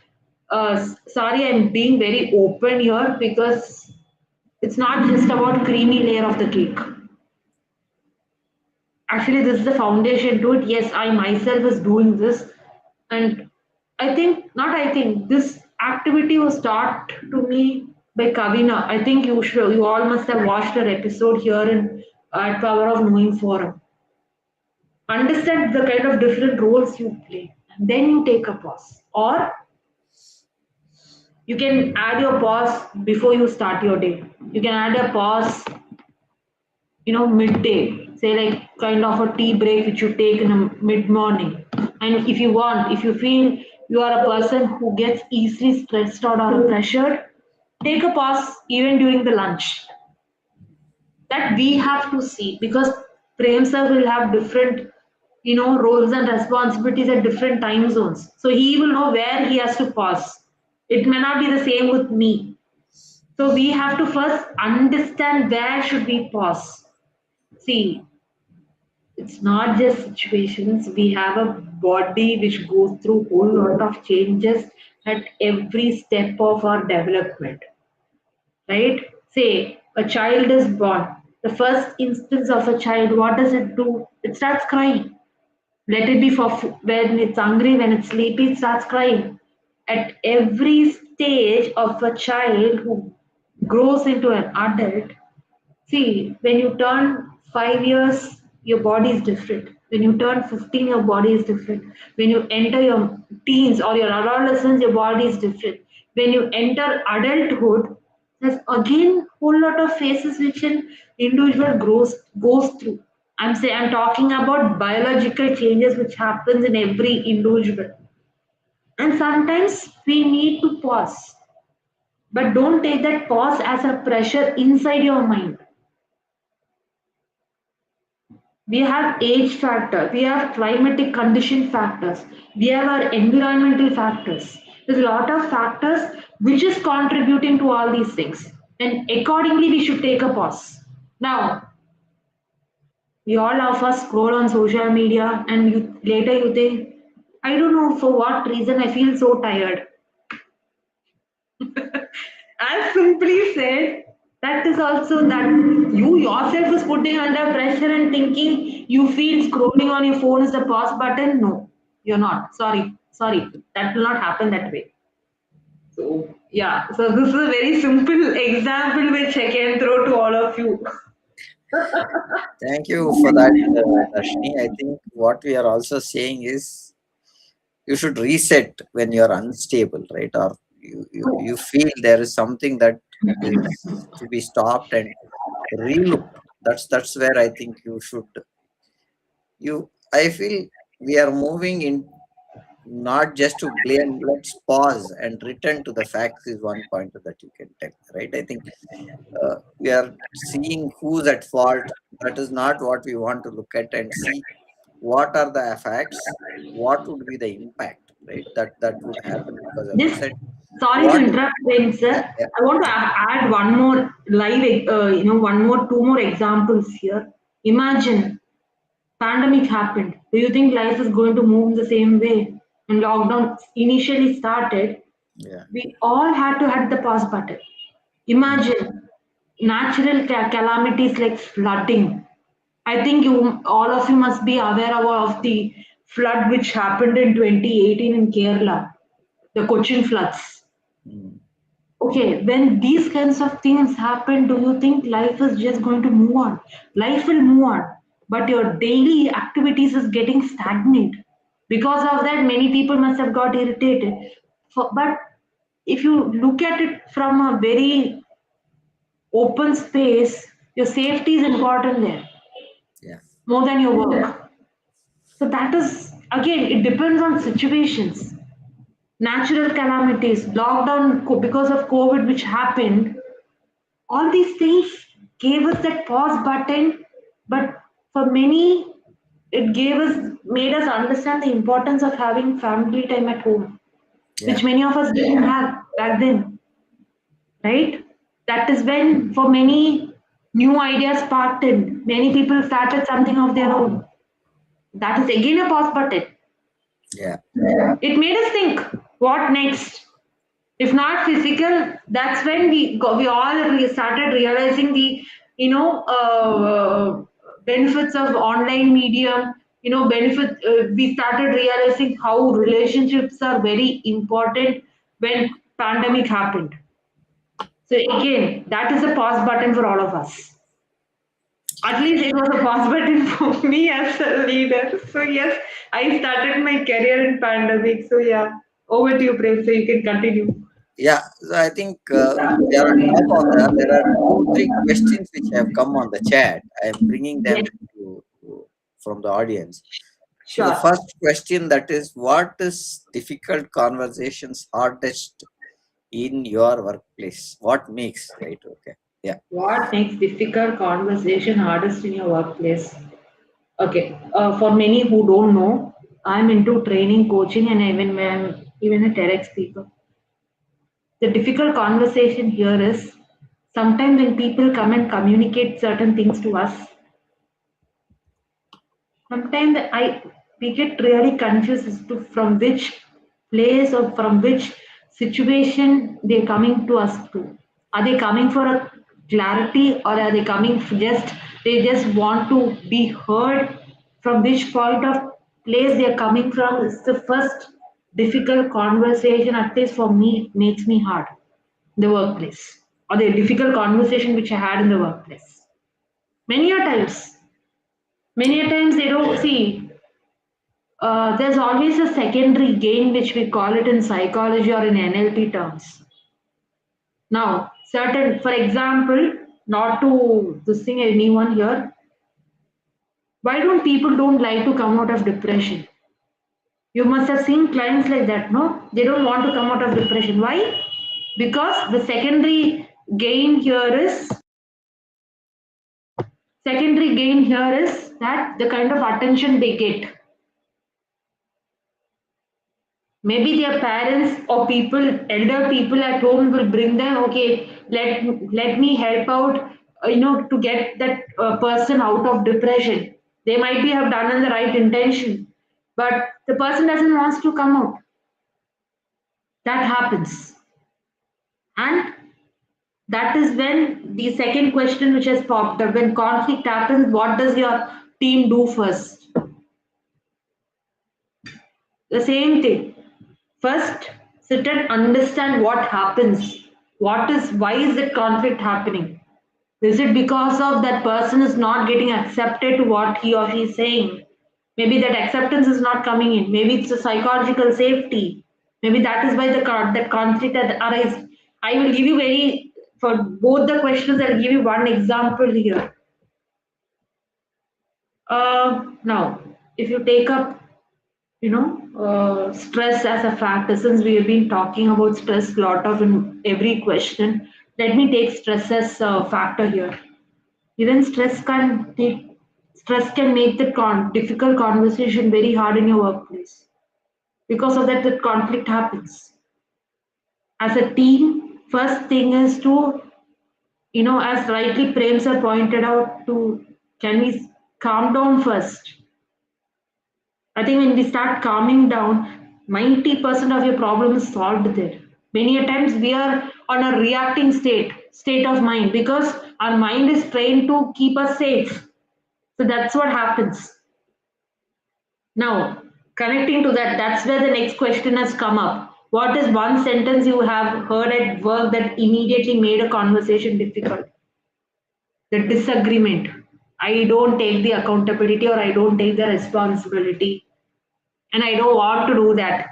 Sorry, I'm being very open here, because it's not just about creamy layer of the cake. Actually, this is the foundation to it. Yes, I myself is doing this, and I think this activity was taught to me by Kavina. I think you all must have watched her episode here in at Power of Knowing forum. Understand the kind of different roles you play, and then you take a pause, or you can add your pause before you start your day. You can add a pause, midday, say like kind of a tea break which you take in a mid morning. And if you want, if you feel you are a person who gets easily stressed out or pressured, take a pause even during the lunch. That we have to see, because Prem sir will have different, roles and responsibilities at different time zones. So he will know where he has to pause. It may not be the same with me. So we have to first understand where should we pause. See, it's not just situations. We have a body which goes through a whole lot of changes at every step of our development, right? Say a child is born. The first instance of a child, what does it do? It starts crying. Let it be for when it's hungry, when it's sleepy, it starts crying. At every stage of a child who grows into an adult, see, when you turn 5 years, your body is different. When you turn 15, your body is different. When you enter your teens or your adolescence, your body is different. When you enter adulthood, there's again whole lot of phases which an individual goes through. I'm talking about biological changes which happens in every individual. And sometimes we need to pause. But don't take that pause as a pressure inside your mind. We have age factor, we have climatic condition factors, we have our environmental factors. There's a lot of factors which is contributing to all these things. And accordingly, we should take a pause. Now, we all of us scroll on social media and later you think, I don't know for what reason I feel so tired. I simply said that is also that you yourself is putting under pressure and thinking you feel scrolling on your phone is the pause button. No, you're not. Sorry, that will not happen that way. So yeah, so this is a very simple example which I can throw to all of you. Thank you for that, Darshini. I think what we are also saying is you should reset when you're unstable, right? Or you feel there is something that is to be stopped and relooked. That's where I think you should. I feel we are moving in not just to blame. Let's pause and return to the facts is one point that you can tell, right? I think we are seeing who's at fault. That is not what we want to look at and see what are the facts, what would be the impact, right? That would happen because, as I Just said, sorry to what? interrupt, Ben, Yeah, sir. yeah, I want to add one more two more examples here. Imagine pandemic happened. Do you think life is going to move the same way? When lockdown initially started, yeah. we all had to hit the pause button. Mm, Imagine natural calamities like flooding. I think you all of you must be aware of the flood which happened in 2018 in Kerala, the Cochin floods. mm, Okay, when these kinds of things happen, do you think life is just going to move on? Life will move on, but your daily activities is getting stagnant. Because of that, many people must have got irritated. But if you look at it from a very open space, your safety is important there yeah, more than your work. So that is again, it depends on situations. Natural calamities, lockdown because of COVID, which happened, all these things gave us that pause button, but for many it made us understand the importance of having family time at home, yeah, which many of us didn't have back then, right? That is when for many new ideas sparked in, many people started something of their own. That is again a pause button. yeah, It made us think, what next? If not physical, that's when we started realizing the benefits of online medium. We started realizing how relationships are very important when pandemic happened. So again, that is a pause button for all of us. At least it was a pause button for me as a leader. So yes, I started my career in pandemic. So yeah, over to you, Prem, so you can continue. yeah. So I think we are on top of that. There are two, three questions which have come on the chat. I am bringing Yes, them from the audience. So the sure. first question that is, what is difficult conversations hardest in your workplace? What makes, right? Okay. Yeah. What makes difficult conversation hardest in your workplace? Okay, for many who don't know, I'm into training, coaching, and even when I'm even a TEDx speaker. The difficult conversation here is sometimes when people come and communicate certain things to us, sometimes I we get really confused as to from which place or from which situation they're coming to us to. Are they coming for a clarity or are they coming just they just want to be heard? From which point of place they're coming from is the first difficult conversation, at least for me, it makes me hard. The workplace or the difficult conversation which I had in the workplace. Many a times, many a times they don't see there's always a secondary gain, which we call it in psychology or in NLP terms. Now, certain, for example, not to this thing anyone here, why don't people don't like to come out of depression? You must have seen clients like that, no? They don't want to come out of depression. Why? Because the secondary gain here is that the kind of attention they get. Maybe their parents or people, elder people at home will bring them, okay, let me help out, to get that person out of depression. They might be have done in the right intention, but the person doesn't wants to come out. That happens. And that is when the second question which has popped up, when conflict happens, what does your team do first? The same thing. First, sit and understand what happens. Why is the conflict happening? Is it because of that person is not getting accepted to what he or she is saying? Maybe that acceptance is not coming in. Maybe it's a psychological safety. Maybe that is why that conflict has arises. I will give you for both the questions, I'll give you one example here. Now, if you take up stress as a factor, since we have been talking about stress a lot of in every question, let me take stress as a factor here. Even stress can make the difficult conversation very hard in your workplace. Because of that, the conflict happens. As a team, first thing is to, as rightly Prem sir pointed out, to can we calm down first? I think when we start calming down, 90% of your problem is solved there. Many a times we are on a reacting state of mind because our mind is trained to keep us safe. So that's what happens. Now, connecting to that, that's where the next question has come up. What is one sentence you have heard at work that immediately made a conversation difficult? The disagreement. I don't take the accountability or I don't take the responsibility and I don't want to do that.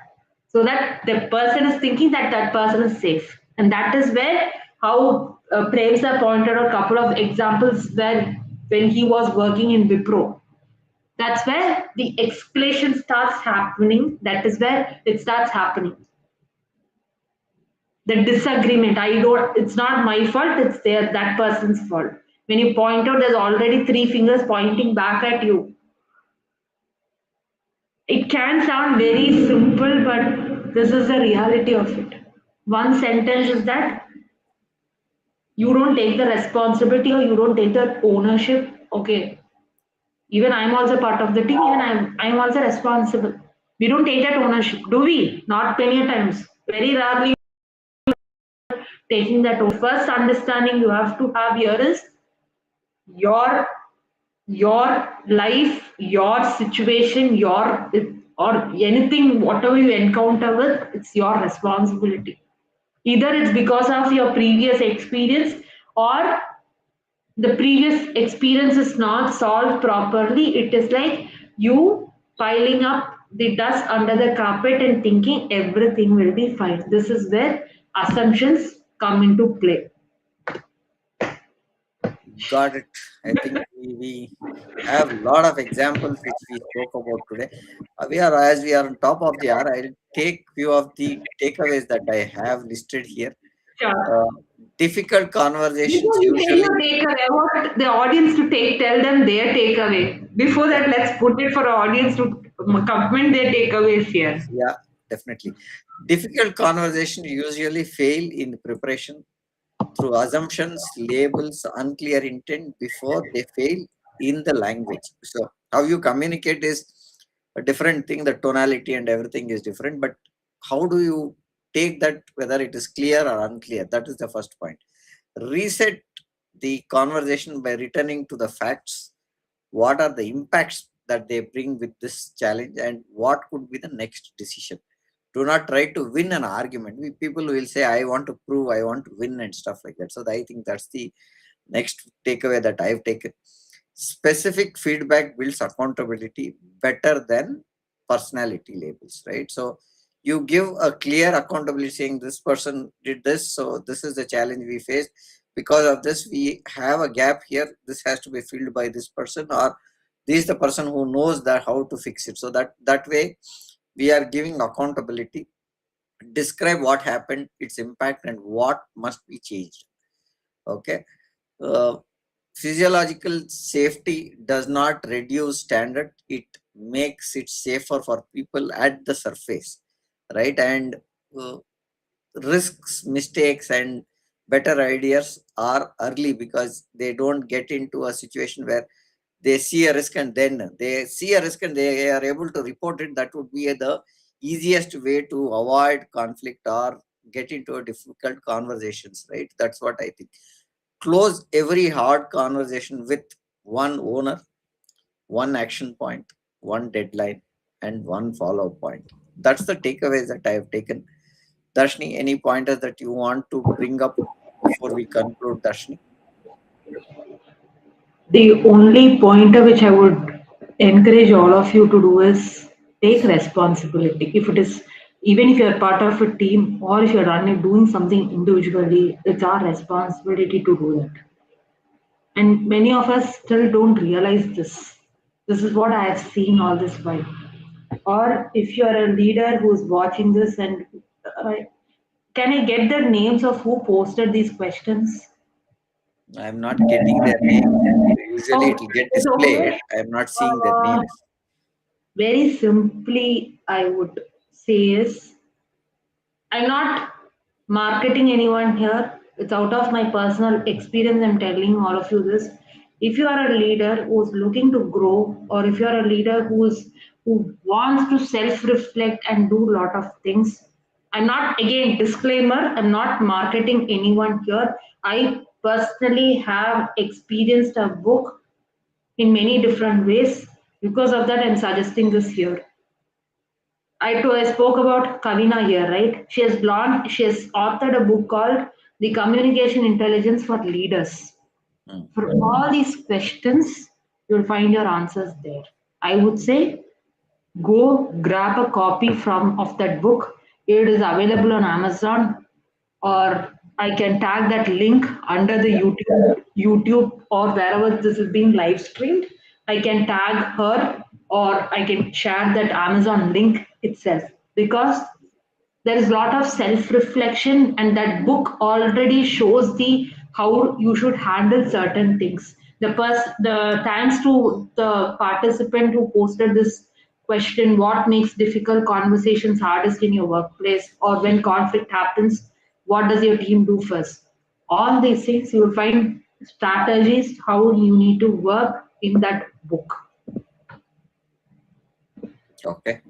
So that the person is thinking that that person is safe. And that is where how Premsa pointed out a couple of examples where when he was working in Wipro. That's where the escalation starts happening. That is where it starts happening. The disagreement. I don't. It's not my fault. It's that person's fault. When you point out, there's already three fingers pointing back at you. It can sound very simple, but this is the reality of it. One sentence is that you don't take the responsibility or you don't take the ownership. Okay, even I'm also part of the team, even I'm also responsible. We don't take that ownership, do we? Not many times. Very rarely taking that. First understanding you have to have here is your your life, your situation, your or anything, whatever you encounter with, it's your responsibility. Either it's because of your previous experience or the previous experience is not solved properly. It is like you piling up the dust under the carpet and thinking everything will be fine. This is where assumptions come into play. Got it. I think we have a lot of examples which we spoke about today. As we are on top of the hour, I'll take few of the takeaways that I have listed here. Sure. Difficult Before conversations you tell usually, your takeaway, I want the audience to tell them their takeaway. Before yeah, that, let's put it for our audience to comment their takeaways here. yeah, definitely. Difficult conversations usually fail in preparation through assumptions, labels, unclear intent before they fail in the language. So, how you communicate is a different thing, the tonality and everything is different, but how do you take that, whether it is clear or unclear? That is the first point. Reset the conversation by returning to the facts. What are the impacts that they bring with this challenge, and what could be the next decision? Do not try to win an argument. People will say, I want to prove, I want to win, and stuff like that. So I think that's the next takeaway that I've taken. Specific feedback builds accountability better than personality labels, right? So you give a clear accountability saying this person did this, so this is the challenge we faced. Because of this, we have a gap here. This has to be filled by this person, or this is the person who knows that how to fix it. So that way we are giving accountability. Describe what happened, its impact, and what must be changed. Okay. uh, Physiological safety does not reduce standard, it makes it safer for people at the surface, right? And uh, risks, mistakes, and better ideas are early, because they don't get into a situation where they see a risk and then they see a risk and they are able to report it. That would be the easiest way to avoid conflict or get into a difficult conversations, right? That's what I think. Close every hard conversation with one owner, one action point, one deadline, and one follow up point. That's the takeaways that I have taken. Darshni, any pointers that you want to bring up before we conclude, Darshni? The only pointer which I would encourage all of you to do is take responsibility. If it is, even if you're part of a team or if you're running doing something individually, it's our responsibility to do that. And many of us still don't realize this. This is what I have seen all this while. Or if you're a leader who's watching this, and uh, can I get the names of who posted these questions? I'm not getting their names. Usually it Oh, will get it's okay. displayed. I'm not seeing their Uh, names. Very simply, I would say is I'm not marketing anyone here. It's out of my personal experience. I'm telling all of you this. If you are a leader who's looking to grow, or if you are a leader who wants to self-reflect and do a lot of things, I'm not, again, disclaimer, I'm not marketing anyone here. I personally have experienced a book in many different ways. Because of that, I'm suggesting this here. I spoke about Kavina here, right? She has authored a book called The Communication Intelligence for Leaders. Hmm. For all these questions, you'll find your answers there. I would say go grab a copy from of that book. It is available on Amazon, or I can tag that link under the YouTube or wherever this is being live streamed. I can tag her, or I can share that Amazon link itself, because there is a lot of self reflection, and that book already shows the how you should handle certain things. The thanks to the participant who posted this question, what makes difficult conversations hardest in your workplace, or when conflict happens, what does your team do first? All these things you will find strategies how you need to work in that book. Okay,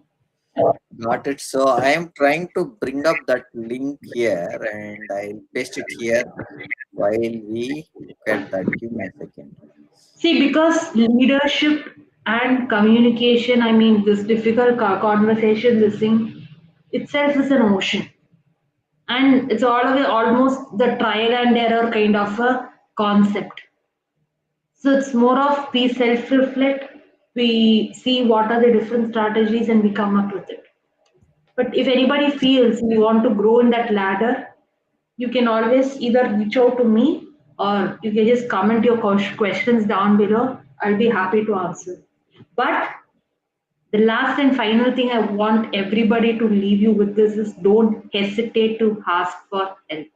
got it. So I am trying to bring up that link here and I'll paste it here while we look at that. Give me a second. See, because leadership and communication, I mean, this difficult conversation, this thing itself is an ocean. And it's all of it, almost the trial and error kind of a concept. So it's more of we self reflect, we see what are the different strategies, and we come up with it. But if anybody feels you want to grow in that ladder, you can always either reach out to me, or you can just comment your questions down below. I'll be happy to answer. But the last and final thing I want everybody to leave you with this is don't hesitate to ask for help.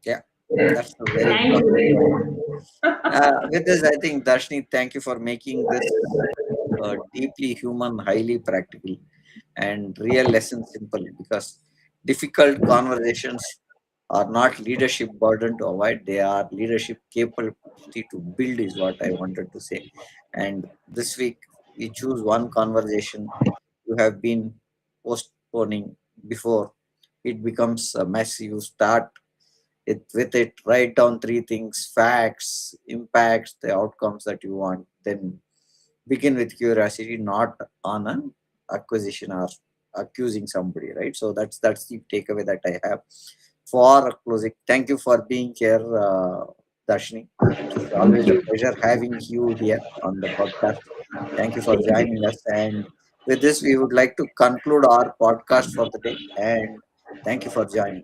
Yeah. That's a very Thank important point. you. With this, I think Darshini, thank you for making this deeply human, highly practical, and real lesson simple, because difficult conversations are not leadership burden to avoid, they are leadership capability to build, is what I wanted to say. And this week, we choose one conversation you have been postponing before it becomes a mess. You start with it, write down three things: facts, impacts, the outcomes that you want. Then begin with curiosity, not on an acquisition or accusing somebody, right? So that's the takeaway that I have for closing. Thank you for being here, Darshini. It's Thank always a you. pleasure having you here on the podcast. Thank you for joining us. And with this, we would like to conclude our podcast for the day. And thank you for joining.